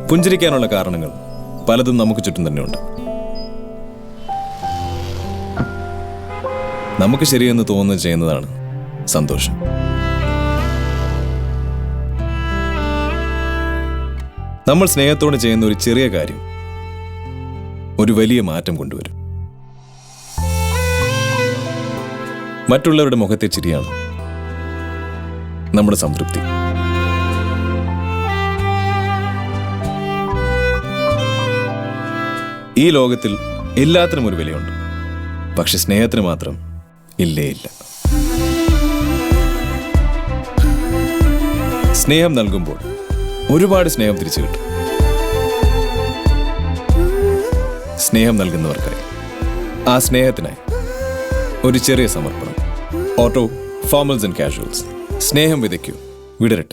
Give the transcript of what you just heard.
പുഞ്ചിരിക്കാനുള്ള കാരണങ്ങൾ പലതും നമുക്ക് ചുറ്റും തന്നെയുണ്ട്. നമുക്ക് ശരിയെന്ന് തോന്നുന്നത് ചെയ്യുന്നതാണ് സന്തോഷം. നമ്മൾ സ്നേഹത്തോടെ ചെയ്യുന്ന ഒരു ചെറിയ കാര്യം ഒരു വലിയ മാറ്റം കൊണ്ടുവരും. മറ്റുള്ളവരുടെ മുഖത്തെ ചിരിയാണ് നമ്മുടെ സംതൃപ്തി. ഈ ലോകത്തിൽ എല്ലാത്തിനും ഒരു വിലയുണ്ട്, പക്ഷെ സ്നേഹത്തിന് മാത്രം ഇല്ലേ ഇല്ല. സ്നേഹം നൽകുമ്പോൾ ഒരുപാട് സ്നേഹം തിരിച്ചു കിട്ടും. സ്നേഹം നൽകുന്നവർക്കായി, ആ സ്നേഹത്തിനായി ഒരു ചെറിയ സമർപ്പണം. Auto formals and casuals. സ്നേഹം വിതയ്ക്കൂ, വിടരട്ടെ.